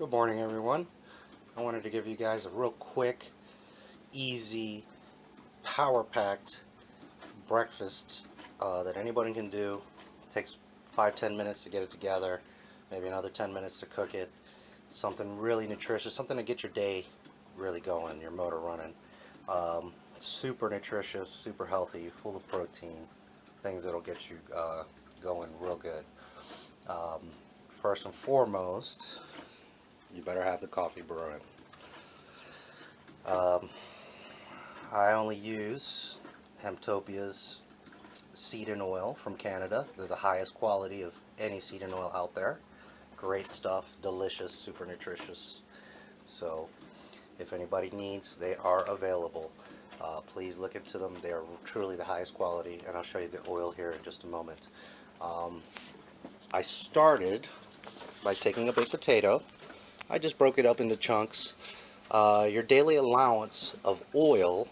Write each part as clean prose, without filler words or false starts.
Good morning, everyone. I wanted to give you guys a real quick, easy, power-packed breakfast that anybody can do. It takes 5-10 minutes to get it together, maybe another 10 minutes to cook it. Something really nutritious, something to get your day really going, your motor running. Super nutritious, super healthy, full of protein, things that'll get you going real good. First and foremost, you better have the coffee brewing. I only use Hemptopia's seed and oil from Canada. They're the highest quality of any seed and oil out there. Great stuff, delicious, super nutritious. So if anybody needs, they are available. Please look into them. They are truly the highest quality, and I'll show you the oil here in just a moment. I started by taking a baked potato. I just broke it up into chunks. Your daily allowance of oil,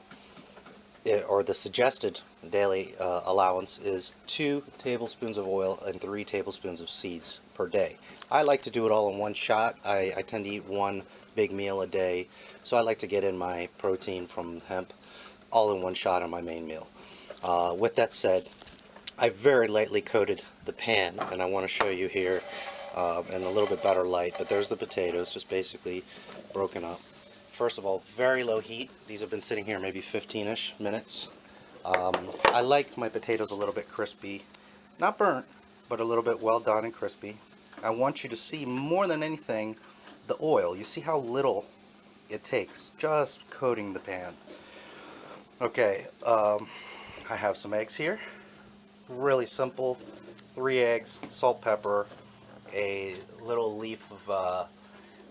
or the suggested daily allowance, is 2 tablespoons of oil and 3 tablespoons of seeds per day. I like to do it all in one shot. I tend to eat one big meal a day, so I like to get in my protein from hemp all in one shot on my main meal. With that said, I very lightly coated the pan, and I want to show you here in a little bit better light, but there's the potatoes just basically broken up. First of all, very low heat. These have been sitting here maybe 15-ish minutes. I like my potatoes a little bit crispy, not burnt, but a little bit well done and crispy. I want you to see, more than anything, the oil. You see how little it takes just coating the pan. Okay, I have some eggs here. Really simple. 3 eggs, salt, pepper, a little leaf of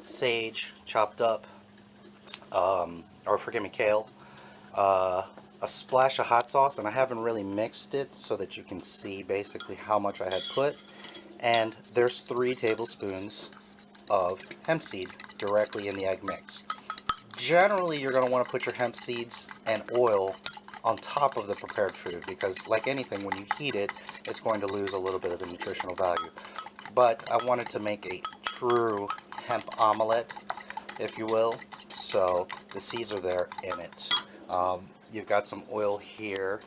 sage chopped up, or forgive me, kale, a splash of hot sauce, and I haven't really mixed it so that you can see basically how much I had put, and there's 3 tablespoons of hemp seed directly in the egg mix. Generally, you're going to want to put your hemp seeds and oil on top of the prepared food, because like anything, when you heat it, it's going to lose a little bit of the nutritional value. But I wanted to make a true hemp omelette, if you will, so the seeds are there in it. You've got some oil here.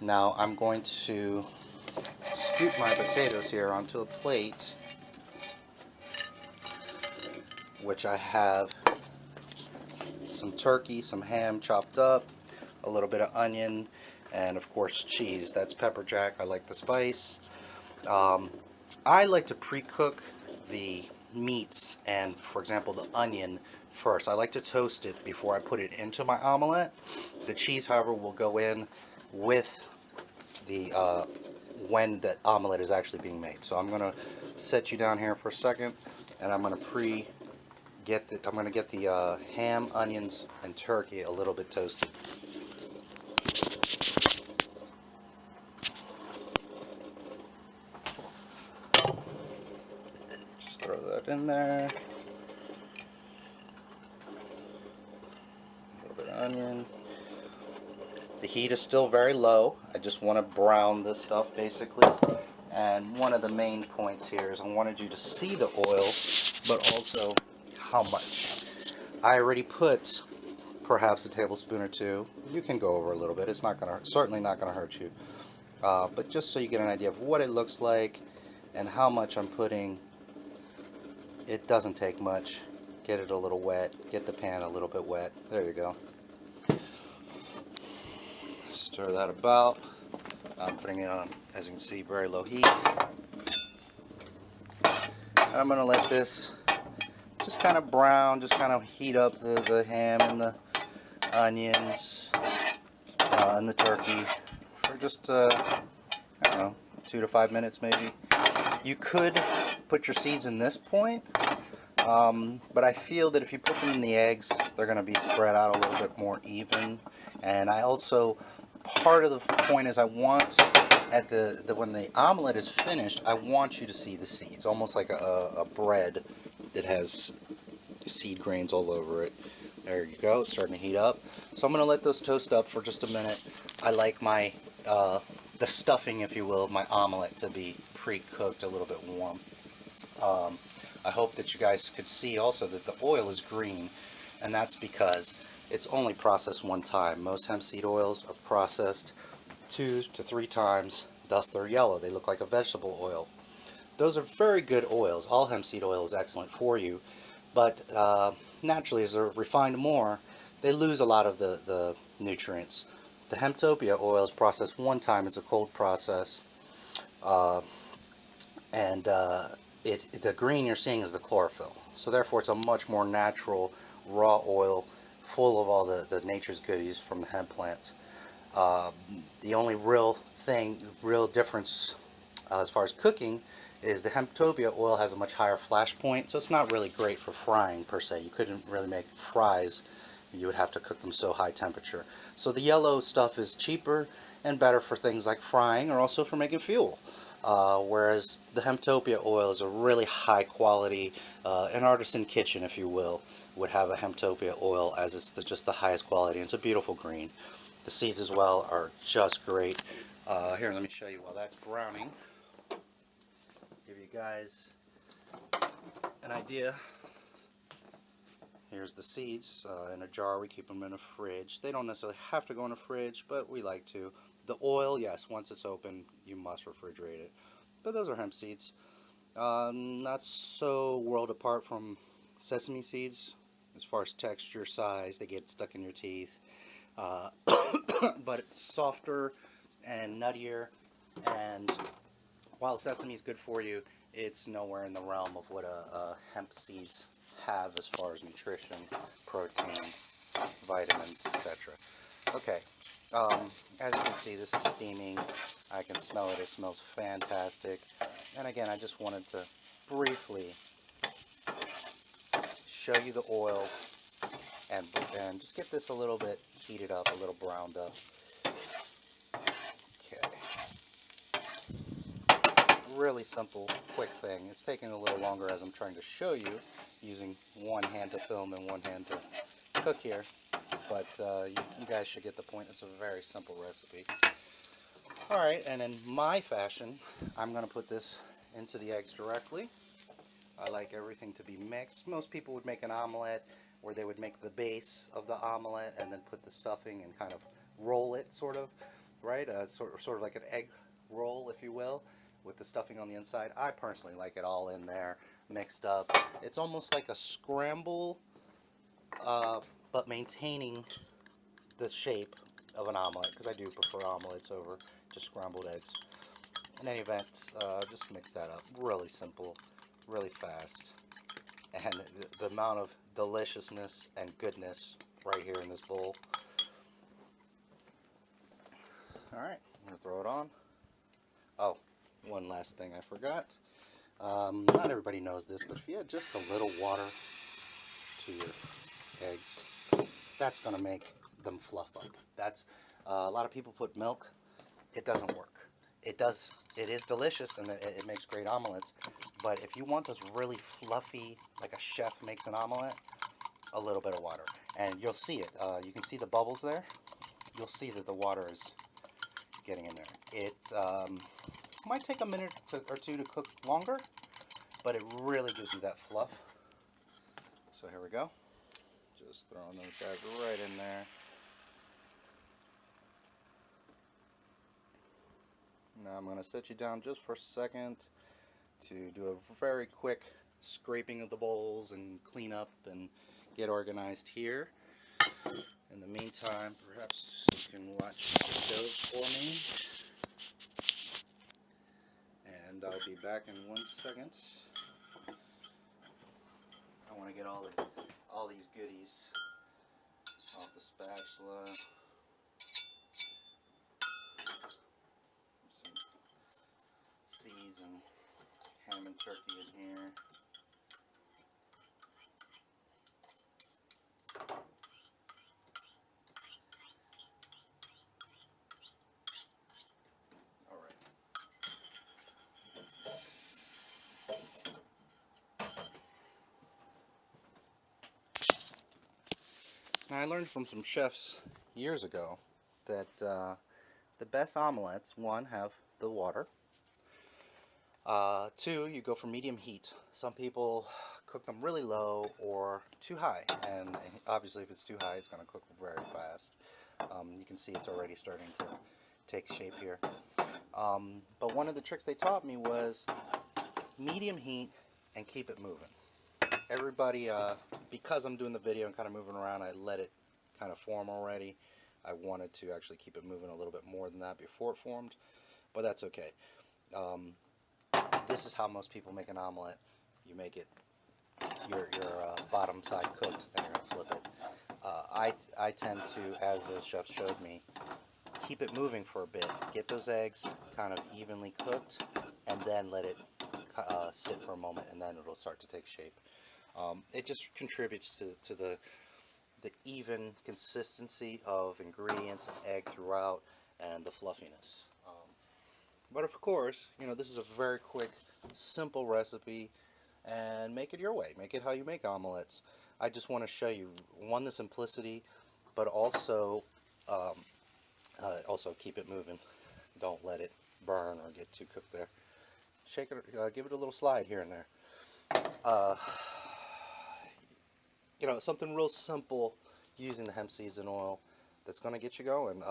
Now I'm going to scoop my potatoes here onto a plate, which I have some turkey, some ham chopped up, a little bit of onion, and of course cheese. That's pepper jack. I like the spice. I like to pre-cook the meats and, for example, the onion first. I like to toast it before I put it into my omelette. The cheese, however, will go in with the when the omelette is actually being made. So I'm going to set you down here for a second, and I'm going to get the ham, onions, and turkey a little bit toasted. Just throw that in there. A little bit of onion. The heat is still very low. I just want to brown this stuff basically. And one of the main points here is I wanted you to see the oil, but also how much. I already put perhaps a tablespoon or 2. You can go over a little bit. It's not gonna, certainly not going to hurt you. But just so you get an idea of what it looks like and how much I'm putting, it doesn't take much. Get it a little wet. Get the pan a little bit wet. There you go. Stir that about. I'm putting it on, as you can see, very low heat. And I'm going to let this just kind of brown, just kind of heat up the ham and the onions and the turkey for just, I don't know, 2 to 5 minutes maybe. You could put your seeds in this point, but I feel that if you put them in the eggs, they're going to be spread out a little bit more even. And I also, part of the point is I want, at when the omelet is finished, I want you to see the seeds, almost like a bread that has seed grains all over it. There you go, it's starting to heat up. So I'm going to let those toast up for just a minute. I like my the stuffing, if you will, of my omelet to be pre-cooked, a little bit warm. I hope that you guys could see also that the oil is green, and that's because it's only processed one time. Most hemp seed oils are processed 2 to 3 times, thus they're yellow. They look like a vegetable oil. Those are very good oils. All hemp seed oil is excellent for you, but naturally, as they're refined more, they lose a lot of the nutrients. The Hemptopia oil is processed one time. It's a cold process, uh, and the green you're seeing is the chlorophyll. So therefore, it's a much more natural raw oil, full of all the nature's goodies from the hemp plant. The only real difference as far as cooking is the Hemptopia oil has a much higher flash point, so it's not really great for frying per se. You couldn't really make fries. You would have to cook them so high temperature. So the yellow stuff is cheaper and better for things like frying or also for making fuel. Whereas the Hemptopia oil is a really high quality, an artisan kitchen, if you will, would have a Hemptopia oil as it's just the highest quality. And it's a beautiful green. The seeds as well are just great. Here, let me show you while that's browning. Give you guys an idea. Here's the seeds in a jar. We keep them in a fridge. They don't necessarily have to go in a fridge, but we like to. The oil, yes, once it's open, you must refrigerate it. But those are hemp seeds. Not so world apart from sesame seeds as far as texture, size. They get stuck in your teeth. But it's softer and nuttier, and while sesame is good for you, it's nowhere in the realm of what a hemp seeds have as far as nutrition, protein, vitamins, etc. Okay, as you can see, this is steaming. I can smell it. It smells fantastic. And again, I just wanted to briefly show you the oil and just get this a little bit heated up, a little browned up. Okay. Really simple, quick thing. It's taking a little longer as I'm trying to show you, using one hand to film and one hand to cook here. But you guys should get the point. It's a very simple recipe. Alright, and in my fashion, I'm going to put this into the eggs directly. I like everything to be mixed. Most people would make an omelette where they would make the base of the omelette and then put the stuffing and kind of roll it, sort of, right? Sort of like an egg roll, if you will, with the stuffing on the inside. I personally like it all in there, mixed up. It's almost like a scramble, but maintaining the shape of an omelet, because I do prefer omelets over just scrambled eggs. In any event, just mix that up. Really simple, really fast. And the amount of deliciousness and goodness right here in this bowl. Alright, I'm going to throw it on. Oh, one last thing I forgot. Not everybody knows this, but if you add just a little water to your eggs, that's going to make them fluff up. That's a lot of people put milk. It doesn't work. It is delicious, and it makes great omelets, but if you want those really fluffy, like a chef makes an omelet, a little bit of water, and you'll see it. You can see the bubbles there. You'll see that the water is getting in there. It might take a minute or two to cook longer, but it really gives you that fluff. So here we go. Just throwing those guys right in there. Now I'm going to set you down just for a second to do a very quick scraping of the bowls and clean up and get organized here. In the meantime, perhaps you can watch the shows for me. And I'll be back in 1 second. I want to get all these goodies off the spatula. Seeds and ham and turkey in here. Alright. Now I learned from some chefs years ago that the best omelets, one, have the water. Two, you go for medium heat. Some people cook them really low or too high, and obviously if it's too high it's going to cook very fast. You can see it's already starting to take shape here. But one of the tricks they taught me was medium heat and keep it moving. Everybody, because I'm doing the video and kind of moving around, I let it kind of form already. I wanted to actually keep it moving a little bit more than that before it formed, but that's okay. This is how most people make an omelet. You make it your bottom side cooked, and you're going to flip it. I tend to, as the chef showed me, keep it moving for a bit. Get those eggs kind of evenly cooked, and then let it sit for a moment, and then it'll start to take shape. It just contributes to the even consistency of ingredients and egg throughout, and the fluffiness. But of course, you know, this is a very quick, simple recipe, and make it your way. Make it how you make omelets. I just want to show you, one, the simplicity, but also keep it moving. Don't let it burn or get too cooked there. Shake it, give it a little slide here and there. You know, something real simple using the hemp seeds and oil that's going to get you going.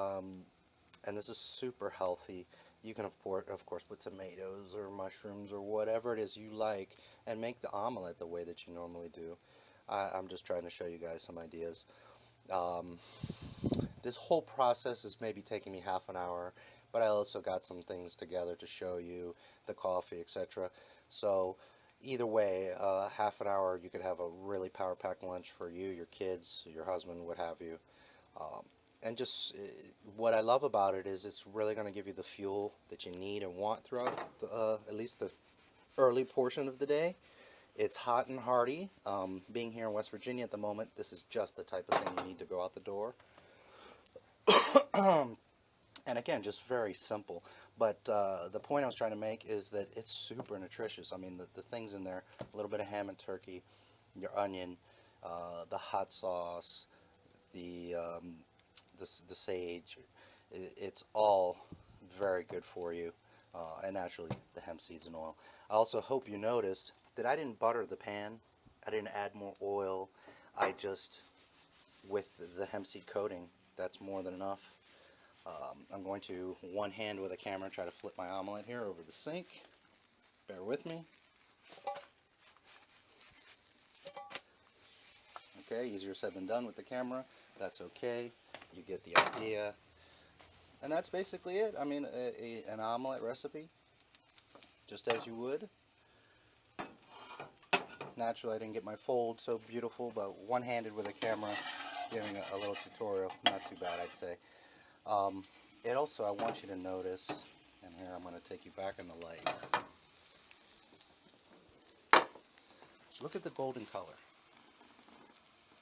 And this is super healthy. You can of course put tomatoes or mushrooms or whatever it is you like and make the omelet the way that you normally do. I'm just trying to show you guys some ideas. This whole process is maybe taking me half an hour, but I also got some things together to show you, the coffee, etc. So either way, half an hour, you could have a really power-packed lunch for you, your kids, your husband, what have you. And just what I love about it is it's really going to give you the fuel that you need and want throughout at least the early portion of the day. It's hot and hearty. Being here in West Virginia at the moment, this is just the type of thing you need to go out the door. And again, just very simple. But the point I was trying to make is that it's super nutritious. I mean, the things in there, a little bit of ham and turkey, your onion, the hot sauce, the sage, it's all very good for you. And naturally, the hemp seeds and oil. I also hope you noticed that I didn't butter the pan. I didn't add more oil. I just, with the hemp seed coating, that's more than enough. I'm going to, one hand with a camera, try to flip my omelet here over the sink. Bear with me. Okay, easier said than done with the camera. That's okay. You get the idea. And that's basically it. I mean, an omelet recipe, just as you would. Naturally, I didn't get my fold so beautiful, but one-handed with a camera, giving a little tutorial. Not too bad, I'd say. It also, I want you to notice, and here I'm going to take you back in the light. Look at the golden color.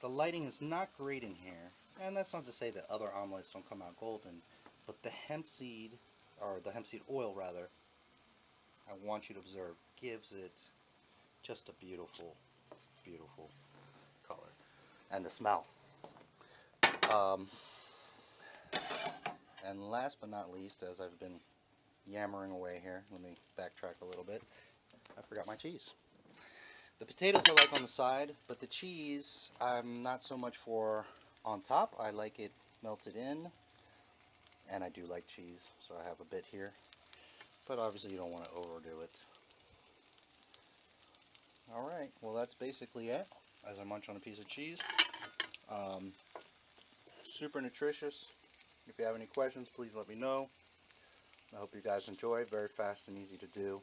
The lighting is not great in here, and that's not to say that other omelets don't come out golden, but the hemp seed, or the hemp seed oil rather, I want you to observe, gives it just a beautiful, beautiful color. And the smell. And last but not least, as I've been yammering away here, let me backtrack a little bit. I forgot my cheese. The potatoes I like on the side, but the cheese I'm not so much for on top. I like it melted in, and I do like cheese, so I have a bit here. But obviously you don't want to overdo it. Alright, well that's basically it as I munch on a piece of cheese. Super nutritious. If you have any questions, please let me know. I hope you guys enjoy. Very fast and easy to do.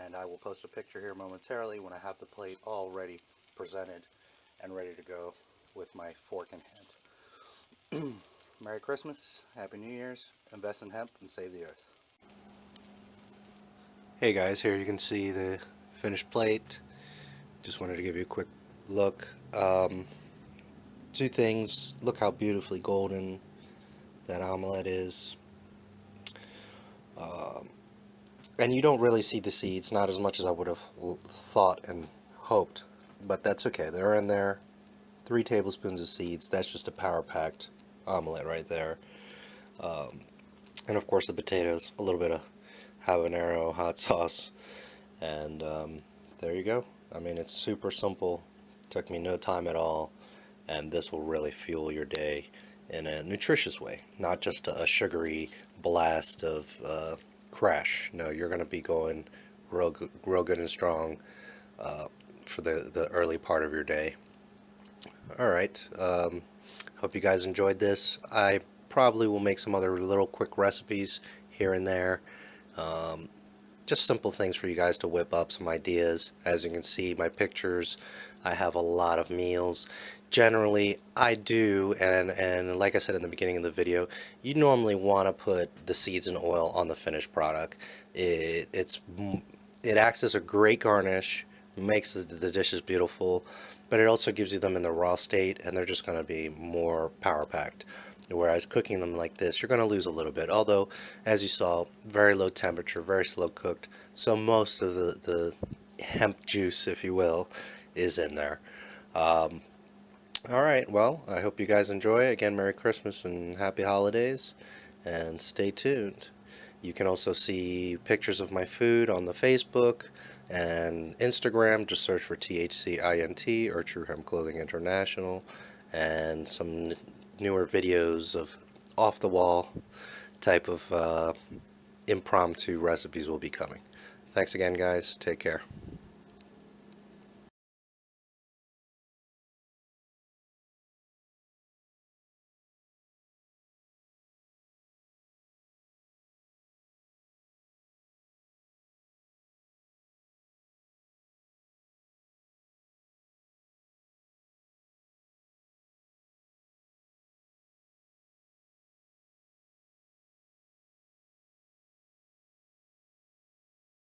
And I will post a picture here momentarily when I have the plate all ready, presented, and ready to go with my fork in hand. Merry Christmas, Happy New Year's, invest in hemp and save the earth. Hey guys, here you can see the finished plate. Just wanted to give you a quick look. Two things, look how beautifully golden that omelette is. And you don't really see the seeds, not as much as I would have thought and hoped, but that's okay. They're in there. 3 tablespoons of seeds. That's just a power-packed omelet right there. And of course the potatoes, a little bit of habanero hot sauce, and there you go. I mean, it's super simple. Took me no time at all, and this will really fuel your day in a nutritious way, not just a sugary blast of crash. No, you're going to be going real good and strong for the early part of your day. All right. Hope you guys enjoyed this. I probably will make some other little quick recipes here and there. Um, just simple things for you guys to whip up some ideas. As you can see, my pictures, I have a lot of meals. Generally, I do, and like I said in the beginning of the video, you normally want to put the seeds and oil on the finished product. It acts as a great garnish, makes the dishes beautiful, but it also gives you them in the raw state, and they're just going to be more power packed. Whereas cooking them like this, you're going to lose a little bit. Although, as you saw, very low temperature, very slow cooked, so most of the hemp juice, if you will, is in there. Um, all right, well, I hope you guys enjoy. Again, Merry Christmas and Happy Holidays, and stay tuned. You can also see pictures of my food on the Facebook and Instagram. Just search for THCINT or True Hemp Clothing International, and some newer videos of off-the-wall type of impromptu recipes will be coming. Thanks again, guys. Take care.